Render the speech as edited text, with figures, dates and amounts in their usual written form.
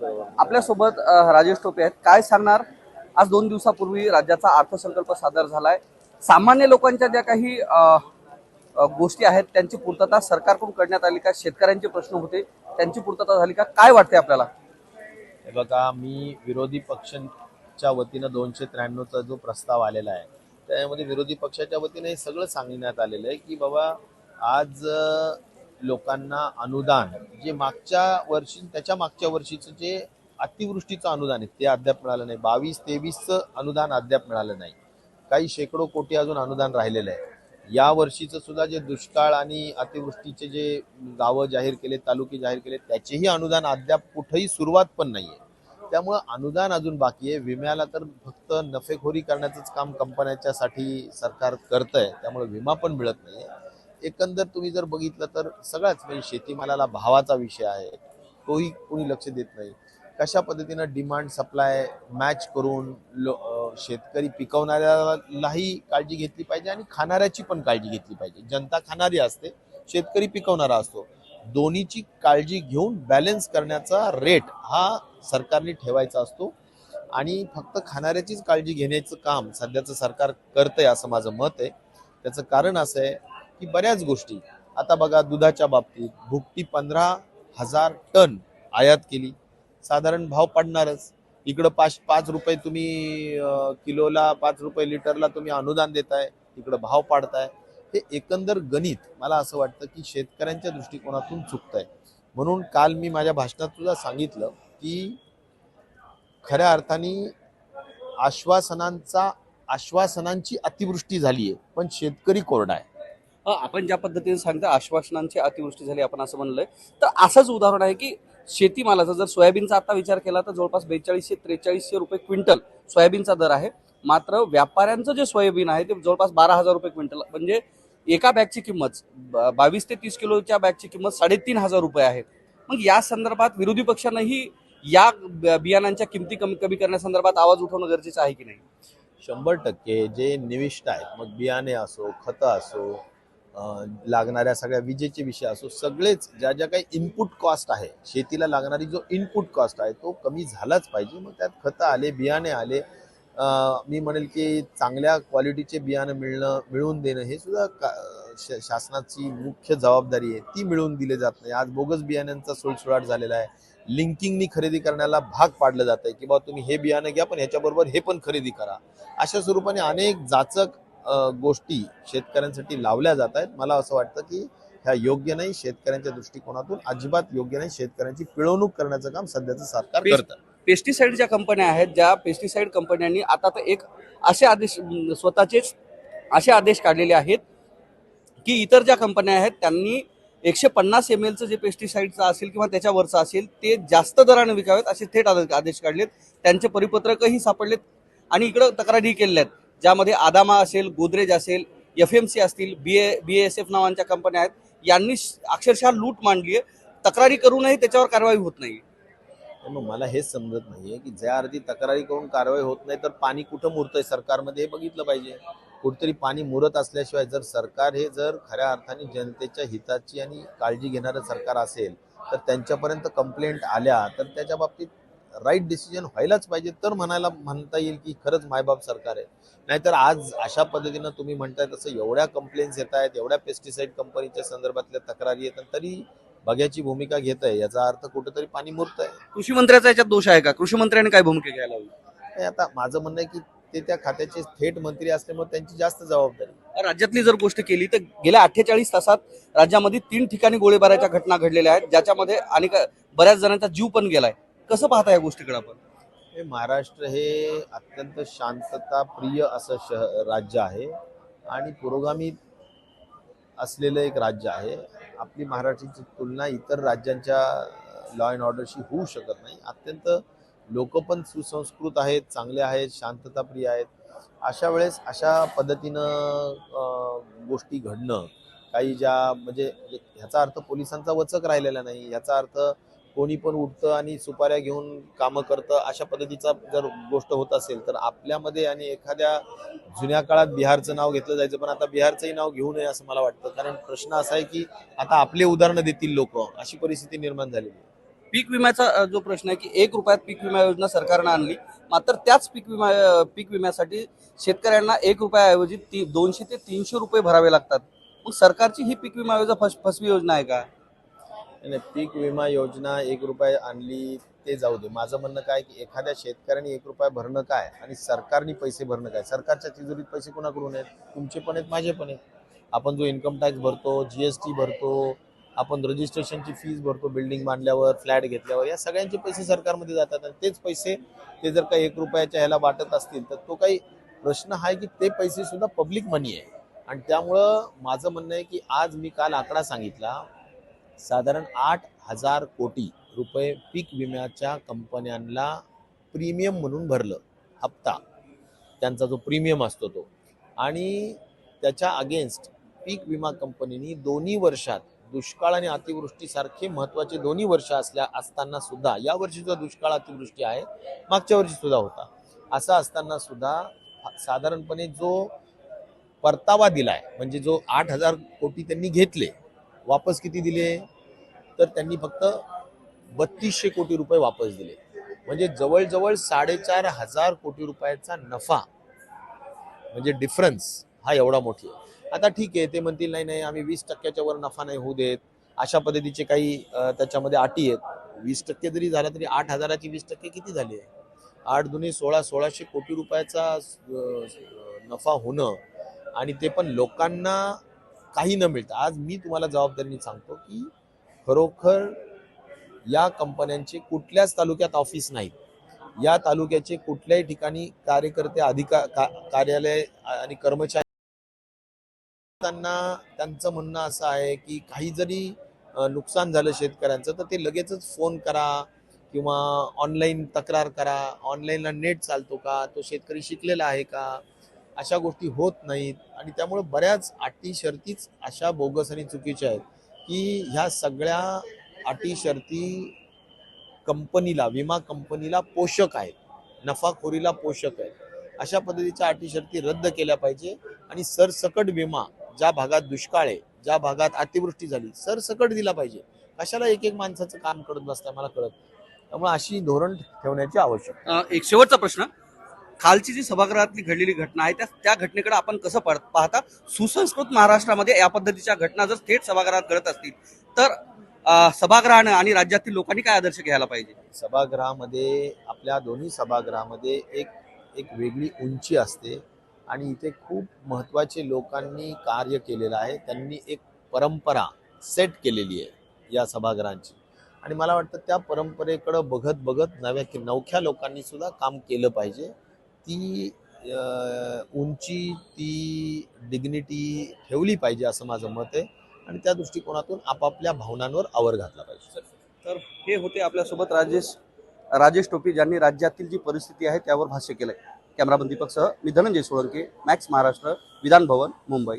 आपल्यासोबत राजेश टोपे आहेत. काय सांगणार? आज 2 दिवसापूर्वी राज्याचा अर्थसंकल्प सादर झालाय. सामान्य लोकांच्या ज्या काही गोष्टी आहेत त्यांची पूर्तता सरकारकडून करण्यात आली का? शेतकऱ्यांचे प्रश्न होते त्यांची पूर्तता झाली का? काय वाटते आपल्याला? हे बघा, मी विरोधी पक्षांच्या वतीनं 293चा जो प्रस्ताव आलेला आहे त्यामध्ये विरोधी पक्षाच्या वतीने हे सगळं सांगण्यात आलेलं आहे की बाबा आज लोकांना अनुदान जे मागच्या वर्षी त्याच्या मागच्या वर्षीचं जे अतिवृष्टीचं अनुदान आहे ते अद्याप मिळालं नाही. 22-23चं अनुदान अद्याप मिळालं नाही. काही शेकडो कोटी अजून अनुदान राहिलेलं आहे. या वर्षीचं सुद्धा जे दुष्काळ आणि अतिवृष्टीचे जे गावं जाहीर केले, तालुके जाहीर केले, त्याचेही अनुदान अद्याप कुठेही सुरुवात पण नाहीये. त्यामुळं अनुदान अजून बाकी आहे. विम्याला तर फक्त नफेखोरी करण्याचंच काम कंपन्यांच्यासाठी सरकार करतंय, त्यामुळे विमा पण मिळत नाहीये. एकंदर तुम्ही जर बघितलं तर सगळ्याच म्हणजे शेतीमालाला भावाचा विषय आहे, तोही कोणी लक्ष देत नाही. कशा पद्धतीनं डिमांड सप्लाय मॅच करून शेतकरी पिकवणाऱ्यालाही काळजी घेतली पाहिजे आणि खाणाऱ्याची पण काळजी घेतली पाहिजे. जनता खाणारी असते, शेतकरी पिकवणारा असतो. दोन्हीची काळजी घेऊन बॅलन्स करण्याचा रेट हा सरकारने ठेवायचा असतो आणि फक्त खाणाऱ्याचीच काळजी घेण्याचं काम सध्याचं सरकार करतंय असं माझं मत आहे. त्याचं कारण असं आहे की बऱ्याच गोष्टी आता बघा, दुधाच्या बाबतीत भुकटी 15,000 टन आयात केली, साधारण भाव पडणारच. इकडं 5 रुपये तुम्ही किलोला, 5 रुपये लिटरला तुम्ही अनुदान देताय, तिकडं भाव पाडताय. हे एकंदर गणित मला असं वाटतं की शेतकऱ्यांच्या दृष्टिकोनातून चुकतंय. म्हणून काल मी माझ्या भाषणात सुद्धा सांगितलं की खऱ्या अर्थाने आश्वासनांची अतिवृष्टी झालीये, पण शेतकरी कोरडा आहे. आपण ज्या पद्धतीने सांगता आश्वासनांची अतिवृष्टी झाली आपण असं म्हणलंय, तर असंच उदाहरण आहे की शेतीमालाचा जर सोयाबीनचा आता विचार केला तर जवळपास 4200-4300 रुपये क्विंटल सोयाबीनचा दर आहे. मात्र व्यापाऱ्यांचं जे सोयाबीन आहे ते जवळपास 12,000 रुपये क्विंटल, म्हणजे एका बॅगची किंमत 22 ते 30 किलोच्या बॅगची किंमत 3,500 रुपये आहे. मग या संदर्भात विरोधी पक्षांनाही या बियाणांच्या किमती कमी करण्यासंदर्भात आवाज उठवणं गरजेचं आहे की नाही? 100% जे निविष्ट आहेत, मग बियाणे असो, खतं असो, लागणाऱ्या सगळ्या विजेचे विषय असो, सगळेच ज्या ज्या काही इनपुट कॉस्ट आहे, शेतीला लागणारी जो इनपुट कॉस्ट आहे तो कमी झालाच पाहिजे. मग त्यात खतं आले, बियाणे आले, मी म्हणेल की चांगल्या क्वालिटीचे बियाणं मिळवून देणं हे सुद्धा शासनाची मुख्य जबाबदारी आहे. ती मिळवून दिले जात नाही. आज बोगस बियाण्यांचा सुळसुळाट झालेला आहे. लिंकिंगनी खरेदी करण्याला भाग पाडलं जात आहे की बाबा तुम्ही हे बियाणं घ्या पण ह्याच्याबरोबर हे पण खरेदी करा. अशा स्वरूपाने अनेक जाचक गोष्टी शेतकऱ्यांसाठी लावल्या जात आहेत. मला असं वाटतं की ह्या योग्य नाही, शेतकऱ्यांच्या दृष्टिकोनातून अजिबात योग्य नाही. शेतकऱ्यांची पिळवणूक करण्याचं काम सध्याचं सरकार करतं. पेस्टिसाइड ज्या कंपन्या आहेत, ज्या पेस्टिसाइड कंपन्यांनी आता तर एक असे आदेश स्वतःचेच असे आदेश काढलेले आहेत की इतर ज्या कंपन्या आहेत त्यांनी 150 ml जे पेस्टिसाइडचं असेल किंवा त्याच्यावरचं असेल ते जास्त दराने विकावेत असे थेट आदेश काढलेत. त्यांचे परिपत्रकही सापडलेत आणि इकडं तक्रारी केलेल्या आहेत, ज्यामध्ये आदामा असेल, गोदरेज असेल, FMC असतील, BASF नावांच्या कंपन्या आहेत. यांनी अक्षरशः लूट मांडली आहे. तक्रारी करूनही त्याच्यावर कारवाई होत नाही. मग मला हेच समजत नाहीये की ज्या अर्थी तक्रारी करून कारवाई होत नाही तर पाणी कुठं मुरतंय सरकारमध्ये हे बघितलं पाहिजे. कुठेतरी पाणी मुरत असल्याशिवाय जर सरकार हे जर खऱ्या अर्थाने जनतेच्या हिताची आणि काळजी घेणारं सरकार असेल तर त्यांच्यापर्यंत कंप्लेंट आल्या तर त्याच्या बाबतीत राईट डिसिजन व्हायलाच पाहिजे. तर म्हणता येईल की खरंच मायबाप सरकार आहे. नाहीतर आज अशा पद्धतीनं तुम्ही म्हणताय तसं एवढ्या कंप्लेंट्स येत आहेत, एवढ्या पेस्टिसाइड कंपनीच्या संदर्भातल्या तक्रारी येतात तरी बघ्याची भूमिका घेत आहे, याचा अर्थ कुठेतरी पाणी मुरत आहे. कृषी मंत्र्याचा याच्यात दोष आहे का? कृषी मंत्र्यांनी काय भूमिका घ्यायला हवी? आता माझं म्हणणं आहे की ते त्या खात्याचे थेट मंत्री असल्यामुळे त्यांची जास्त जबाबदारी. राज्यातली जर गोष्ट केली तर गेल्या 48 तासात राज्यामध्ये 3 ठिकाणी गोळीबाराच्या घटना घडलेल्या आहेत, ज्याच्यामध्ये आणि बऱ्याच जणांचा जीव पण गेलाय. कसं पाहता या गोष्टीकडे आपण? हे महाराष्ट्र हे अत्यंत शांतता प्रिय असं राज्य आहे आणि पुरोगामी असलेलं एक राज्य आहे. आपली महाराष्ट्राची तुलना इतर राज्यांच्या लॉ अँड ऑर्डरशी होऊ शकत नाही. अत्यंत लोक पण सुसंस्कृत आहेत, चांगले आहेत, शांतताप्रिय आहेत. अशा वेळेस अशा पद्धतीनं गोष्टी घडणं काही ज्या म्हणजे ह्याचा अर्थ पोलिसांचा वचक राहिलेला नाही, ह्याचा अर्थ कोणी पण उठतं आणि सुपाऱ्या घेऊन कामं करतं अशा पद्धतीचा जर गोष्ट होत असेल तर आपल्यामध्ये आणि एखाद्या जुन्या काळात बिहारचं नाव घेतलं जायचं पण आता बिहारचंही नाव घेऊ नये असं मला वाटतं. कारण प्रश्न असा आहे की आता आपले उदाहरणं देतील लोक, अशी परिस्थिती निर्माण झालेली आहे. पीक विम्याचा जो प्रश्न आहे की 1 रुपयात पीक विमा योजना सरकारनं आणली, मात्र त्याच पीक विम्यासाठी शेतकऱ्यांना 1 रुपयाऐवजी 200 ते 300 रुपये भरावे लागतात. मग सरकारची ही पीक विमा योजना फसवी योजना आहे का? नाही, पीक विमा योजना 1 रुपये आणली ते जाऊ दे. माझं म्हणणं काय की एखाद्या शेतकऱ्याने 1 रुपया भरणं काय आणि सरकारने पैसे भरणं काय. सरकारच्या तिजोरीत पैसे कोणाकडून आहेत? तुमचे पण आहेत, माझे पण आहेत. आपण जो इन्कम टॅक्स भरतो, GST भरतो, आपण रजिस्ट्रेशनची फीज भरतो, बिल्डिंग बांधल्यावर, फ्लॅट घेतल्यावर, या सगळ्यांचे पैसे सरकारमध्ये जातात. आणि तेच पैसे ते जर का 1 रुपयाच्या ह्याला वाटत असतील तर तो काही प्रश्न आहे की ते पैसे सुद्धा पब्लिक मनी आहे. आणि त्यामुळं माझं म्हणणं आहे की आज मी काल आकडा सांगितला, साधारण 8,000 कोटी रुपये पीक विम्याच्या कंपन्यांना प्रीमियम म्हणून भरलं, हप्ता त्यांचा जो प्रीमियम असतो तो. आणि त्याच्या अगेन्स्ट पीक विमा कंपनीनी दोन्ही वर्षात दुष्काळ आणि अतिवृष्टीसारखे महत्त्वाचे दोन्ही वर्ष असताना सुद्धा, या वर्षीचा दुष्काळ अतिवृष्टी आहे, मागच्या वर्षी सुद्धा होता, असं असताना सुद्धा साधारणपणे जो परतावा दिलाय, म्हणजे जो 8,000 कोटी त्यांनी घेतले, वापस किती दिले? तर त्यांनी फक्त 3200 कोटी रुपये वापस दिले. म्हणजे जवळजवळ 4,500 कोटी रुपयाचा नफा, म्हणजे डिफरन्स हा एवढा मोठी आहे. आता ठीक आहे, ते म्हणतील नाही नाही आम्ही 20% वर नफा नाही होऊ देत, अशा पद्धतीचे काही त्याच्यामध्ये अटी आहेत. 20% जरी झाला तरी 8,000ची 20% किती झाले? 8 दुने 16, 1,600 कोटी रुपयाचा नफा होणं, आणि ते पण लोकांना काही न मिळतं. आज मी तुम्हाला जबाबदारीने सांगतो की खरोखर या कंपन्यांचे कुठल्याच तालुक्यात ऑफिस नाहीत. या तालुक्याचे कुठल्याही ठिकाणी कार्यकर्ते, कार्यालय आणि कर्मचारी, त्यांचं म्हणणं असं आहे की काही जरी नुकसान झालं शेतकऱ्यांचं तर ते लगेचच फोन करा किंवा ऑनलाईन तक्रार करा. ऑनलाईनला नेट चालतो का? तो शेतकरी शिकलेला आहे का? अशा गोष्टी होत नाहीत. आणि त्यामुळे बऱ्याच अटी शर्तीच अशा बोगस आणि चुकीच्या आहेत की ह्या सगळ्या अटी शर्ती कंपनीला, विमा कंपनीला पोषक आहेत, नफाखोरीला पोषक आहेत. अशा पद्धतीच्या अटी शर्ती रद्द केल्या पाहिजे. आणि सरसकट विमा, ज्या भागात दुष्काळ आहे, ज्या भागात अतिवृष्टी झाली, सरसकट दिला पाहिजे. कशाला एक एक माणसाचं काम करत बसताय, मला कळत. त्यामुळे अशी धोरण ठेवण्याची आवश्यकता. एक शेवटचा प्रश्न, खालची जी सभागृहातली घडलेली घटना आहे त्या घटनेकडे आपण कसं पाहता? सुसंस्कृत महाराष्ट्रामध्ये या पद्धतीच्या घटना जर थेट सभागृहात घडत असतील तर सभागृहानं आणि राज्यातील लोकांनी काय आदर्श घ्यायला पाहिजे? सभागृहामध्ये, आपल्या दोन्ही सभागृहामध्ये एक वेगळी उंची असते आणि इथे खूप महत्त्वाचे लोकांनी कार्य केलेलं आहे. त्यांनी एक परंपरा सेट केलेली आहे या सभागृहांची. आणि मला वाटतं त्या परंपरेकडं बघत बघत नवख्या लोकांनी सुद्धा काम केलं पाहिजे. ती उंची, ती डिग्निटी ठेवली पाहिजे असं माझं मत आहे. आणि त्या दृष्टिकोनातून आपापल्या भावनांवर आवर घातला पाहिजे. तर हे होते आपल्यासोबत राजेश टोपे, ज्यांनी राज्यातील जी परिस्थिती आहे त्यावर भाष्य केलंय. कॅमेरामन दीपकसह मी धनंजय सोळंके, मॅक्स महाराष्ट्र, विधान भवन, मुंबई.